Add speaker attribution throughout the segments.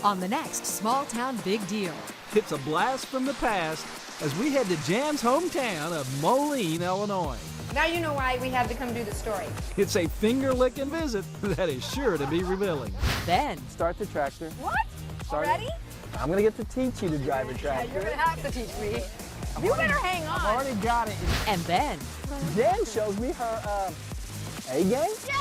Speaker 1: on the next Small Town Big Deal.
Speaker 2: It's a blast from the past as we head to Jan's hometown of Moline, Illinois.
Speaker 3: Now you know why we had to come do the story.
Speaker 2: It's a finger-licking visit that is sure to be revealing.
Speaker 1: Then,
Speaker 4: Start the tractor.
Speaker 3: What?
Speaker 4: Start
Speaker 3: Already?
Speaker 4: I'm going to get to teach you to drive a
Speaker 3: Yeah,
Speaker 4: tractor.
Speaker 3: you're going to have to teach me. You better hang on.
Speaker 4: I've already got it.
Speaker 1: and then,
Speaker 4: Jan shows me her A game.
Speaker 3: Yeah!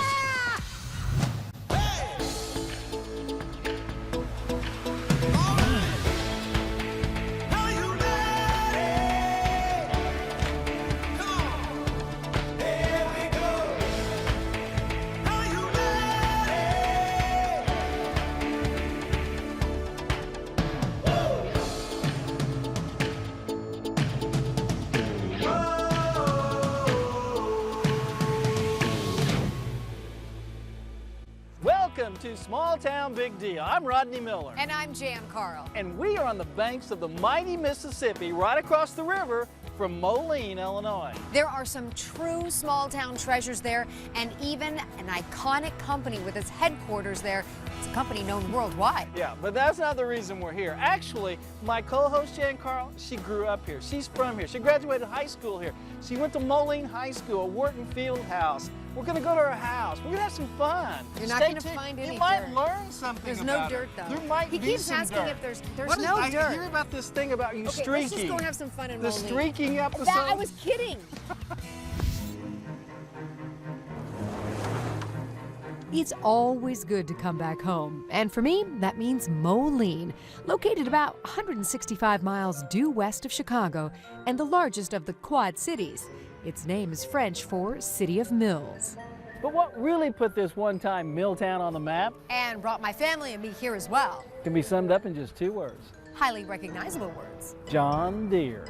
Speaker 4: Welcome to Small Town Big Deal. I'm Rodney Miller.
Speaker 3: And I'm Jan Carl.
Speaker 4: And we are on the banks of the mighty Mississippi, right across the river from Moline, Illinois.
Speaker 3: There are some true small town treasures there, and even an iconic company with its headquarters there. It's a company known worldwide.
Speaker 4: Yeah, but that's not the reason we're here. Actually, my co-host Jan Carl, she grew up here. She's from here. She graduated high school here. She went to Moline High School, Wharton Field House. We're going to go to her house. We're going to have some fun.
Speaker 3: You're not going to find any
Speaker 4: You might
Speaker 3: dirt.
Speaker 4: learn something
Speaker 3: There's
Speaker 4: about
Speaker 3: no dirt,
Speaker 4: her.
Speaker 3: though.
Speaker 4: There might
Speaker 3: He
Speaker 4: be
Speaker 3: keeps
Speaker 4: some
Speaker 3: asking
Speaker 4: dirt.
Speaker 3: if there's
Speaker 4: What is-
Speaker 3: no
Speaker 4: I
Speaker 3: dirt.
Speaker 4: hear about this thing about you
Speaker 3: Okay,
Speaker 4: streaking.
Speaker 3: let's just go and have some fun in
Speaker 4: The
Speaker 3: Moline.
Speaker 4: streaking episode.
Speaker 3: That, I was kidding.
Speaker 1: it's always good to come back home. And for me, that means Moline, located about 165 miles due west of Chicago and the largest of the Quad Cities. Its name is French for City of Mills.
Speaker 4: But what really put this one-time mill town on the map
Speaker 3: And brought my family and me here as well.
Speaker 4: can be summed up in just two words.
Speaker 3: Highly recognizable words.
Speaker 4: John Deere.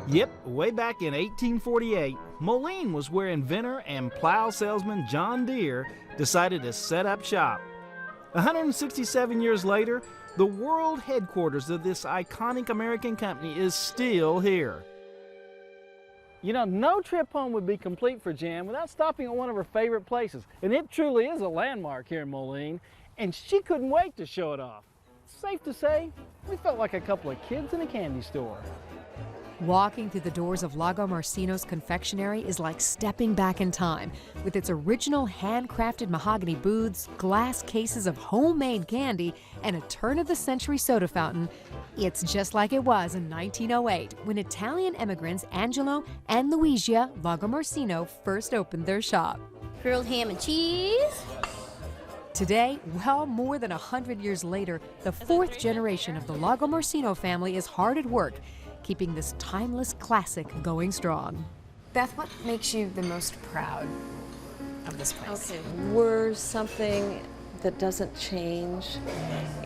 Speaker 2: Yep, way back in 1848, Moline was where inventor and plow salesman John Deere decided to set up shop. 167 years later, the world headquarters of this iconic American company is still here.
Speaker 4: You know, no trip home would be complete for Jan without stopping at one of her favorite places. And it truly is a landmark here in Moline, and she couldn't wait to show it off. Safe to say, we felt like a couple of kids in a candy store.
Speaker 1: Walking through the doors of Lago Marcino's confectionery is like stepping back in time. With its original handcrafted mahogany booths, glass cases of homemade candy, and a turn-of-the-century soda fountain, it's just like it was in 1908 when Italian immigrants Angelo and Luigia Lago Marcino first opened their shop.
Speaker 5: Grilled ham and cheese.
Speaker 1: Today, well more than 100 years later, the fourth generation of the Lago Marcino family is hard at work, keeping this timeless classic going strong.
Speaker 3: Beth, what makes you the most proud of this place?
Speaker 5: Okay.
Speaker 6: We're something that doesn't change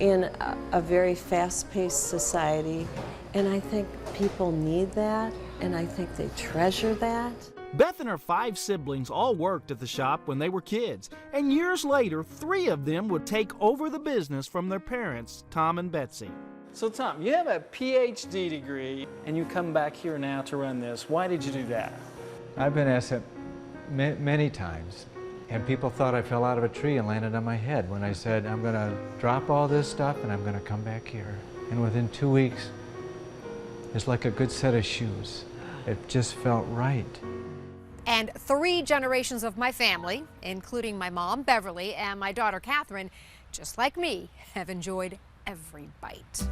Speaker 6: in a very fast-paced society, and I think people need that, and I think they treasure that.
Speaker 2: Beth and her 5 siblings all worked at the shop when they were kids, and years later, 3 of them would take over the business from their parents, Tom and Betsy.
Speaker 4: So Tom, you have a PhD degree, and you come back here now to run this. Why did you do that?
Speaker 7: I've been asked that many times, and people thought I fell out of a tree and landed on my head when I said, I'm going to drop all this stuff and I'm going to come back here. And within 2 weeks, it's like a good set of shoes. It just felt right.
Speaker 3: And 3 generations of my family, including my mom, Beverly, and my daughter, Catherine, just like me, have enjoyed every bite.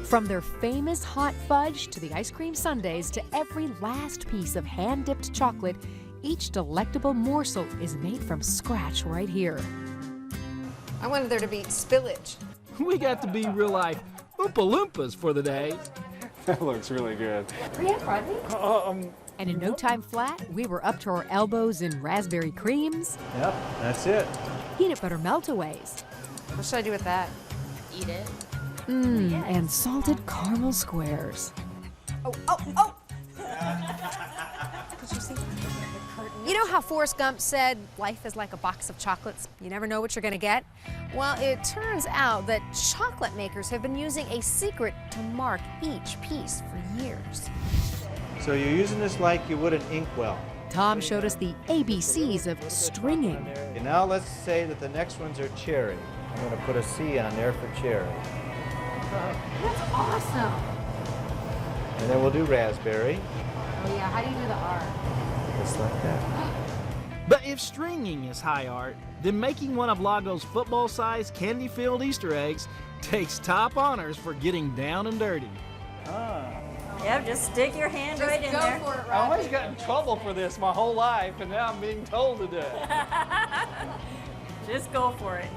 Speaker 1: From their famous hot fudge to the ice cream sundaes to every last piece of hand-dipped chocolate, each delectable morsel is made from scratch right here.
Speaker 3: I wanted there to be spillage.
Speaker 2: We got to be real-life Oompa Loompas for the day.
Speaker 8: That looks really good.
Speaker 3: Hurry up, Rodney.
Speaker 1: And in no time flat, we were up to our elbows in raspberry creams,
Speaker 7: Yep, that's it.
Speaker 1: peanut butter meltaways,
Speaker 3: What should I do with that?
Speaker 5: Eat it.
Speaker 1: and salted caramel squares.
Speaker 3: Oh! Did you see that? You know how Forrest Gump said, life is like a box of chocolates? You never know what you're going to get? Well, it turns out that chocolate makers have been using a secret to mark each piece for years.
Speaker 9: So you're using this like you would an inkwell.
Speaker 1: Tom showed us the ABCs of stringing.
Speaker 9: And now let's say that the next ones are cherry. I'm going to put a C on there for cherry.
Speaker 3: That's awesome.
Speaker 9: And then we'll do raspberry,
Speaker 3: Oh yeah, how do you do the R?
Speaker 9: just like that.
Speaker 2: But if stringing is high art, then making one of Lago's football-sized candy-filled Easter eggs takes top honors for getting down and dirty.
Speaker 10: Yep, just stick your hand right in there.
Speaker 3: for it,
Speaker 4: I always got in trouble for this my whole life, and now I'm being told to do it.
Speaker 10: Just go for it.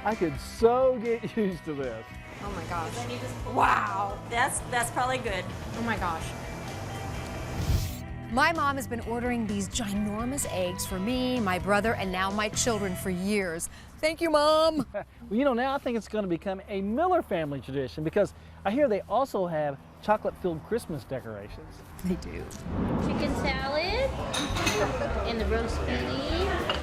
Speaker 4: I could so get used to this.
Speaker 3: Oh my gosh.
Speaker 10: Then you just pull.
Speaker 3: Wow.
Speaker 10: That's probably good.
Speaker 3: Oh my gosh. My mom has been ordering these ginormous eggs for me, my brother, and now my children for years. Thank you, Mom.
Speaker 4: Well, you know, now I think it's going to become a Miller family tradition because I hear they also have chocolate-filled Christmas decorations.
Speaker 3: They do.
Speaker 5: Chicken salad and the roast beef.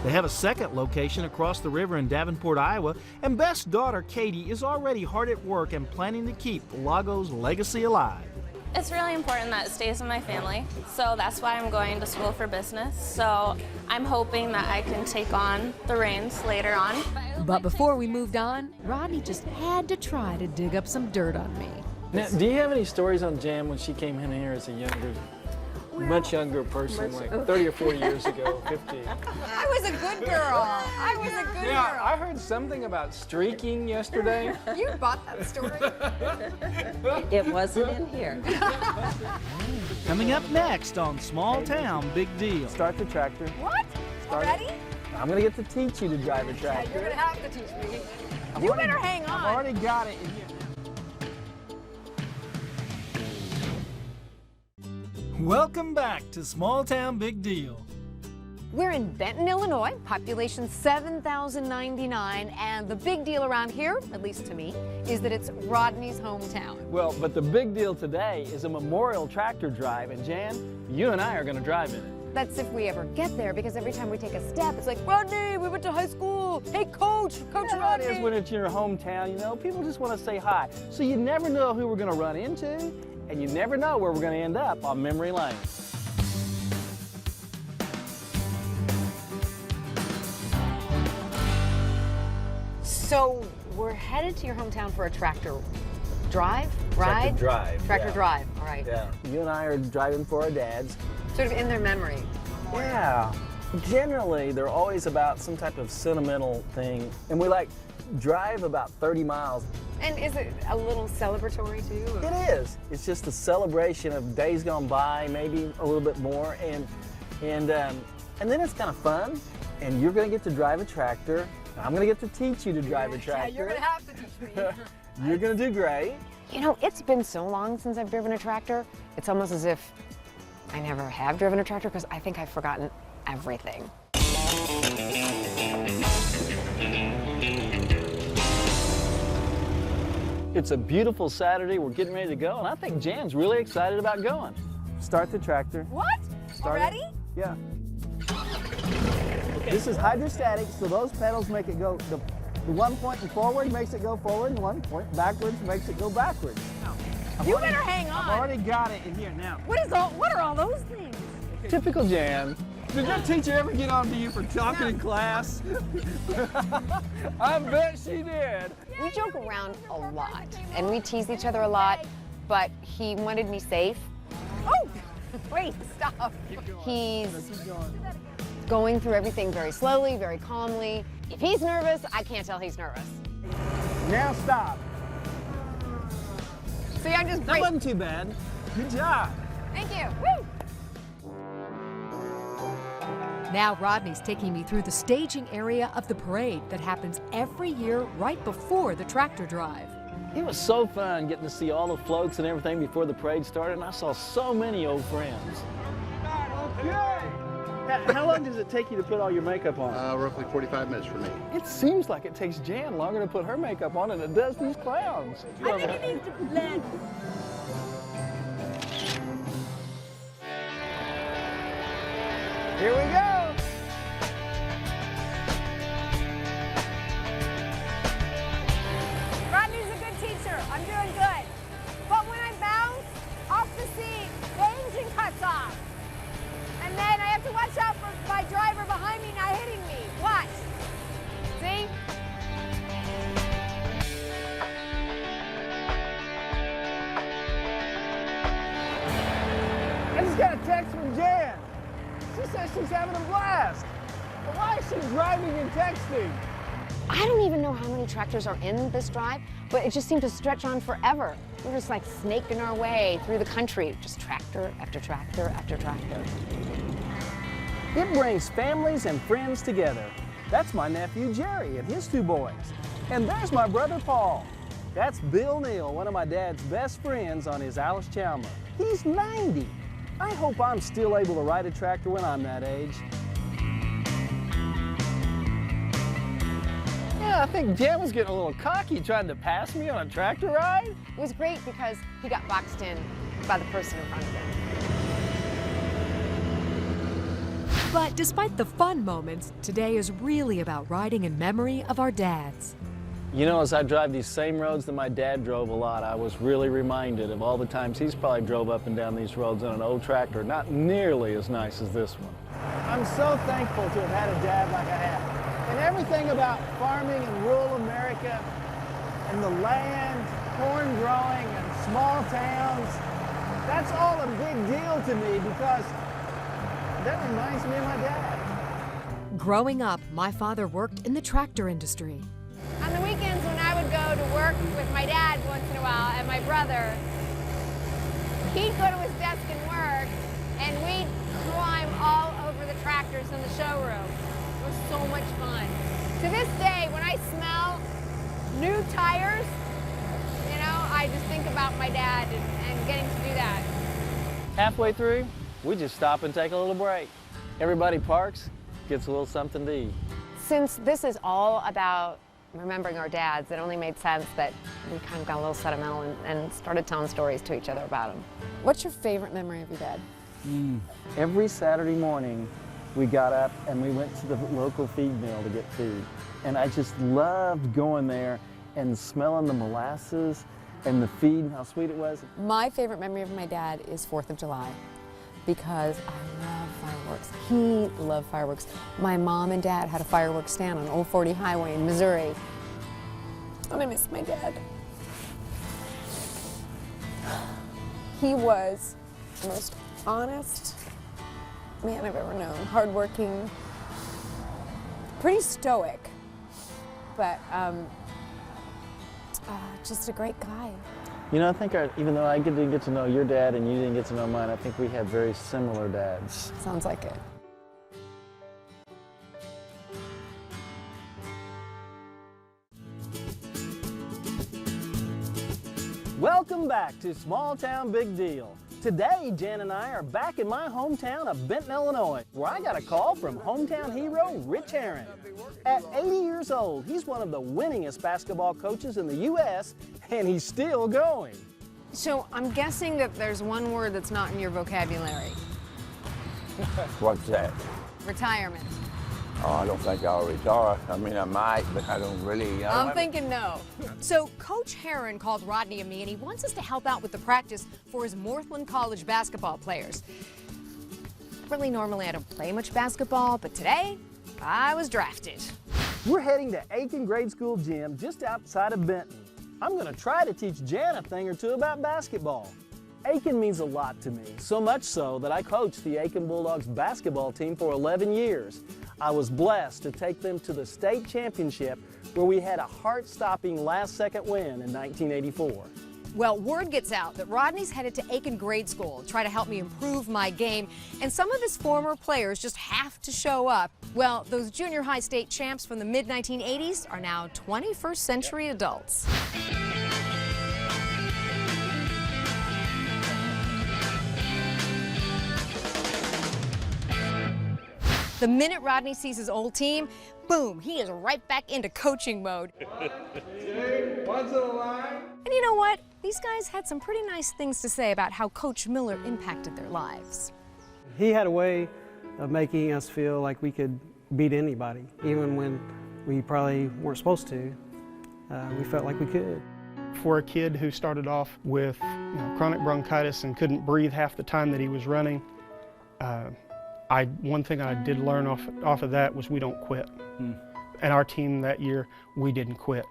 Speaker 2: They have a second location across the river in Davenport, Iowa, and Beth's daughter, Katie, is already hard at work and planning to keep Lago's legacy alive.
Speaker 11: It's really important that it stays in my family, so that's why I'm going to school for business. So I'm hoping that I can take on the reins later on.
Speaker 1: But before we moved on, Rodney just had to try to dig up some dirt on me.
Speaker 4: Now, do you have any stories on Jan when she came in here as a much younger person, like 30 or 40 years ago, 50?
Speaker 3: I was a good girl. I was a good
Speaker 4: Yeah,
Speaker 3: girl.
Speaker 4: I heard something about streaking yesterday.
Speaker 3: You bought that story.
Speaker 6: It wasn't in here.
Speaker 2: Coming up next on Small Town Big Deal.
Speaker 4: Start the tractor.
Speaker 3: What? Already?
Speaker 4: I'm going to get to teach you to drive a
Speaker 3: Yeah,
Speaker 4: tractor.
Speaker 3: you're gonna have to teach me. You better hang on.
Speaker 4: I've already got it in here.
Speaker 2: Welcome back to Small Town Big Deal.
Speaker 3: We're in Benton, Illinois, population 7,099, and the big deal around here, at least to me, is that it's Rodney's hometown.
Speaker 4: Well, but the big deal today is a memorial tractor drive, and Jan, you and I are going to drive in it.
Speaker 3: That's if we ever get there, because every time we take a step, it's like, Rodney, we went to high school. Hey, Coach
Speaker 4: How
Speaker 3: Rodney.
Speaker 4: it is when it's your hometown, you know, people just want to say hi. So you never know who we're going to run into, and you never know where we're going to end up on memory lane.
Speaker 3: So we're headed to your hometown for a tractor drive, ride?
Speaker 9: Tractor drive.
Speaker 3: Tractor
Speaker 9: yeah.
Speaker 3: drive, all right.
Speaker 9: Yeah.
Speaker 4: You and I are driving for our dads.
Speaker 3: Sort of in their memory.
Speaker 4: Yeah. Generally, they're always about some type of sentimental thing, and we like drive about 30 miles.
Speaker 3: And is it a little celebratory too? or-
Speaker 4: It is. It's just a celebration of days gone by, maybe a little bit more, and then it's kind of fun. And you're going to get to drive a tractor. I'm going to get to teach you to drive a tractor.
Speaker 3: Yeah, you're gonna have to teach me.
Speaker 4: You're going to do great.
Speaker 3: You know, it's been so long since I've driven a tractor, it's almost as if I never have driven a tractor because I think I've forgotten everything.
Speaker 4: It's a beautiful Saturday. We're getting ready to go, and I think Jan's really excited about going. Start the tractor.
Speaker 3: What?
Speaker 4: Start it.
Speaker 3: Already?
Speaker 4: Yeah. This is hydrostatic, so those pedals make it go, the one pointing forward makes it go forward, and one point backwards makes it go backwards.
Speaker 3: You better hang on.
Speaker 4: I've already got it in here now.
Speaker 3: What are all those things?
Speaker 4: Typical Jan. Did your teacher ever get on to you for talking in class? I bet she did.
Speaker 3: We joke around a lot, and we tease each other a lot, but he wanted me safe. Oh, wait, stop. He's going through everything very slowly, very calmly. If he's nervous, I can't tell he's nervous.
Speaker 4: Now stop.
Speaker 3: See, I'm just
Speaker 4: That
Speaker 3: great.
Speaker 4: wasn't too bad. Good job.
Speaker 3: Thank you. Woo!
Speaker 1: Now Rodney's taking me through the staging area of the parade that happens every year right before the tractor drive.
Speaker 4: It was so fun getting to see all the floats and everything before the parade started, and I saw so many old friends. How long does it take you to put all your makeup on?
Speaker 12: Roughly 45 minutes for me.
Speaker 4: It seems like it takes Jan longer to put her makeup on than it does these clowns.
Speaker 10: I think it needs to blend.
Speaker 4: Here we go.
Speaker 3: Rodney's a good teacher. I'm doing good. But when I bounce off the seat, the engine cuts off. And then I have to watch out for my driver behind me not hitting me. Watch.
Speaker 4: she's having a blast. But why is she driving and texting?
Speaker 12: I don't even know how many tractors are in this drive, but it just seemed to stretch on forever. We're just like snaking our way through the country, just tractor after tractor after tractor.
Speaker 4: It brings families and friends together. That's my nephew Jerry and his 2 boys. And there's my brother Paul. That's Bill Neal, one of my dad's best friends on his Alice Chalmer. He's 90. I hope I'm still able to ride a tractor when I'm that age. Yeah, I think Jan was getting a little cocky trying to pass me on a tractor ride.
Speaker 12: It was great because he got boxed in by the person in front of him.
Speaker 1: But despite the fun moments, today is really about riding in memory of our dads.
Speaker 4: You know, as I drive these same roads that my dad drove a lot, I was really reminded of all the times he's probably drove up and down these roads on an old tractor, not nearly as nice as this one. I'm so thankful to have had a dad like I have. And everything about farming in rural America and the land, corn growing and small towns, that's all a big deal to me because that reminds me of my dad.
Speaker 1: Growing up, my father worked in the tractor industry.
Speaker 3: On the weekends when I would go to work with my dad once in a while and my brother, he'd go to his desk and work, and we'd climb all over the tractors in the showroom. It was so much fun. To this day, when I smell new tires, you know, I just think about my dad and getting to do that.
Speaker 4: Halfway through, we just stop and take a little break. Everybody parks, gets a little something to eat.
Speaker 12: Since this is all about remembering our dads, it only made sense that we kind of got a little sentimental and started telling stories to each other about them. What's your favorite memory of your dad?
Speaker 4: Every Saturday morning, we got up and we went to the local feed mill to get food. And I just loved going there and smelling the molasses and the feed and how sweet it was.
Speaker 12: My favorite memory of my dad is 4th of July because I love fireworks. He loved fireworks. My mom and dad had a fireworks stand on Old 40 Highway in Missouri. And I miss my dad. He was the most honest man I've ever known. Hardworking, pretty stoic, but just a great guy.
Speaker 4: You know, I think even though I didn't get to know your dad and you didn't get to know mine, I think we had very similar dads.
Speaker 12: Sounds like it.
Speaker 4: Welcome back to Small Town Big Deal. Today, Jan and I are back in my hometown of Benton, Illinois, where I got a call from hometown hero Rich Herron. At 80 years old, he's one of the winningest basketball coaches in the U.S., and he's still going.
Speaker 12: So I'm guessing that there's one word that's not in your vocabulary.
Speaker 13: What's that?
Speaker 12: Retirement.
Speaker 13: Oh, I don't think I'll retire. I mean, I might, but I don't really.
Speaker 12: I'm thinking no.
Speaker 3: So Coach Herron called Rodney and me, and he wants us to help out with the practice for his Northland College basketball players. Really, normally I don't play much basketball, but today I was drafted.
Speaker 4: We're heading to Aiken Grade School Gym just outside of Benton. I'm going to try to teach Jan a thing or two about basketball. Aiken means a lot to me, so much so that I coached the Aiken Bulldogs basketball team for 11 years. I was blessed to take them to the state championship where we had a heart-stopping last-second win in 1984.
Speaker 3: Well, word gets out that Rodney's headed to Aiken Grade School to try to help me improve my game, and some of his former players just have to show up. Well, those junior high state champs from the mid-1980s are now 21st century adults. The minute Rodney sees his old team, boom, he is right back into coaching mode.
Speaker 4: One's on the line.
Speaker 3: And you know what? These guys had some pretty nice things to say about how Coach Miller impacted their lives.
Speaker 14: He had a way of making us feel like we could beat anybody, even when we probably weren't supposed to. We felt like we could.
Speaker 15: For a kid who started off with chronic bronchitis and couldn't breathe half the time that he was running, one thing I did learn off of that was we don't quit. And our team that year, we didn't quit.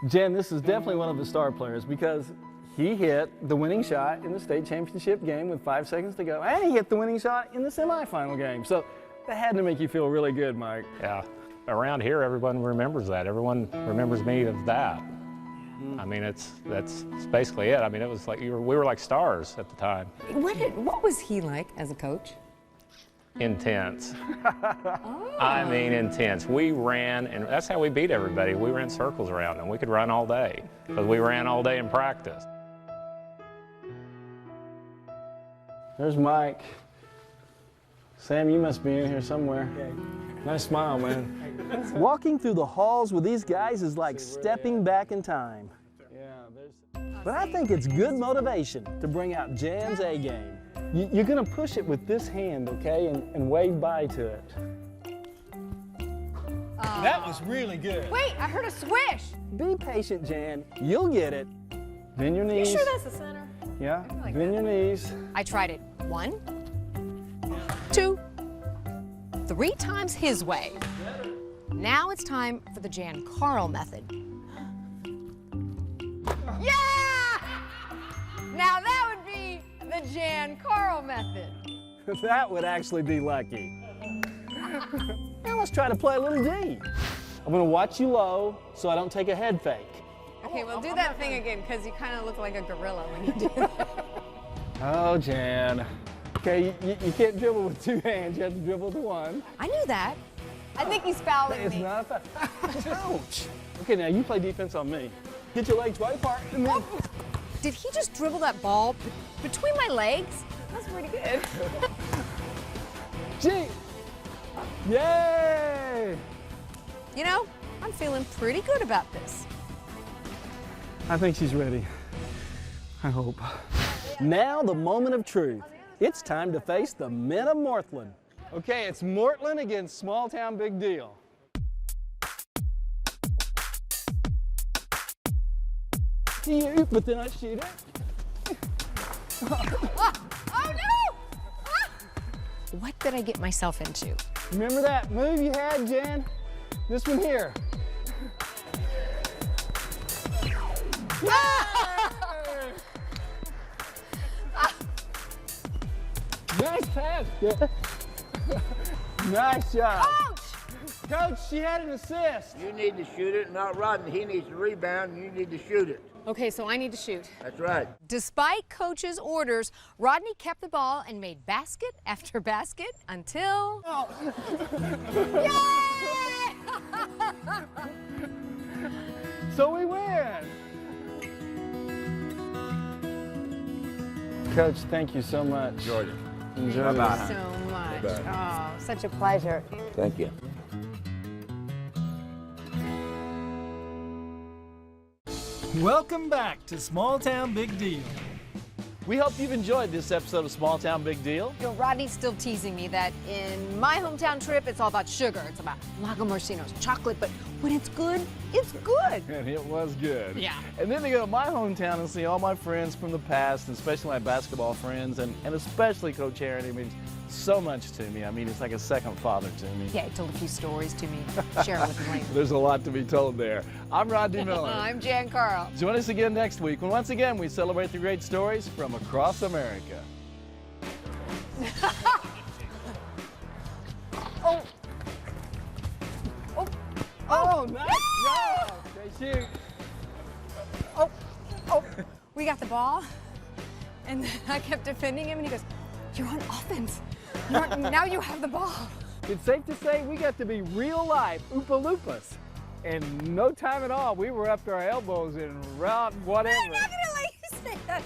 Speaker 4: Jen, this is definitely one of the star players because he hit the winning shot in the state championship game with 5 seconds to go, and he hit the winning shot in the semifinal game. So That had to make you feel really good, Mike.
Speaker 16: Yeah. Around here, everyone remembers that. Everyone remembers me of that. I mean, that's basically it. I mean, it was like we were like stars at the time.
Speaker 12: What was he like as a coach?
Speaker 16: Intense. I mean, intense. We ran, and that's how we beat everybody. We ran circles around them. We could run all day because we ran all day in practice.
Speaker 4: There's Mike. Sam, you must be in here somewhere. Nice smile, man. Walking through the halls with these guys is like stepping back in time. But I think it's good motivation to bring out Jan's A game. You're gonna push it with this hand, okay, and wave bye to it. That was really good.
Speaker 3: Wait, I heard a swish.
Speaker 4: Be patient, Jan. You'll get it. Bend your knees.
Speaker 3: You sure that's the center?
Speaker 4: Yeah, bend your knees.
Speaker 3: I tried it 1, 2, 3 times his way. Now it's time for the Jan Carl method. Yeah! Now that would be the Jan Carl method.
Speaker 4: That would actually be lucky. Now let's try to play a little D. I'm gonna watch you low so I don't take a head fake.
Speaker 3: Okay, well, do that thing again, because you kind of look like a gorilla when you do that.
Speaker 4: Oh, Jan. Okay, you can't dribble with 2 hands. You have to dribble with 1.
Speaker 3: I knew that. I think he's fouling
Speaker 4: It's
Speaker 3: me.
Speaker 4: not a foul. Ouch. Okay, now you play defense on me. Get your legs wide apart and then...
Speaker 3: Did he just dribble that ball between my legs? That's pretty good.
Speaker 4: Gee! Yay!
Speaker 3: You know, I'm feeling pretty good about this.
Speaker 4: I think she's ready. I hope. Now the moment of truth. It's time to face the men of Mortland. Okay, it's Mortland against Small Town Big Deal. You, but then I shoot it.
Speaker 3: Oh no! What did I get myself into?
Speaker 4: Remember that move you had, Jan? This one here. Nice pass. Nice job. Coach, she had an assist.
Speaker 13: You need to shoot it, not Rodney. He needs to rebound, and you need to shoot it.
Speaker 3: Okay, so I need to shoot.
Speaker 13: That's right.
Speaker 3: Despite coach's orders, Rodney kept the ball and made basket after basket until... Yay!
Speaker 4: So we win. Coach, thank you so much.
Speaker 13: Enjoyed it.
Speaker 4: Enjoyed
Speaker 13: Bye-bye.
Speaker 3: So much.
Speaker 13: Bye-bye.
Speaker 3: Oh, such a pleasure.
Speaker 13: Thank you.
Speaker 2: Welcome back to Small Town Big Deal.
Speaker 4: We hope you've enjoyed this episode of Small Town Big Deal.
Speaker 3: You know, Rodney's still teasing me that in my hometown trip, it's all about sugar. It's about Lago Morsino's chocolate, but when it's good, it's good.
Speaker 4: And it was good.
Speaker 3: Yeah.
Speaker 4: And then to go to my hometown and see all my friends from the past, and especially my basketball friends, and especially Coach Aaron. He means so much to me. I mean, it's like a second father to me.
Speaker 3: Yeah, he told a few stories to me. Share it with me later.
Speaker 4: There's a lot to be told there. I'm Rodney Miller.
Speaker 3: I'm Jan Carl.
Speaker 4: Join us again next week when once again we celebrate the great stories from across America.
Speaker 3: Oh. Oh.
Speaker 4: Oh, nice job. Okay, shoot.
Speaker 3: Oh. We got the ball, and I kept defending him, and he goes, "You're on offense. Now you have the ball."
Speaker 4: It's safe to say we got to be real life Oompa Loompas. In no time at all, we were up to our elbows in route whatever.
Speaker 3: I'm not gonna let you say that.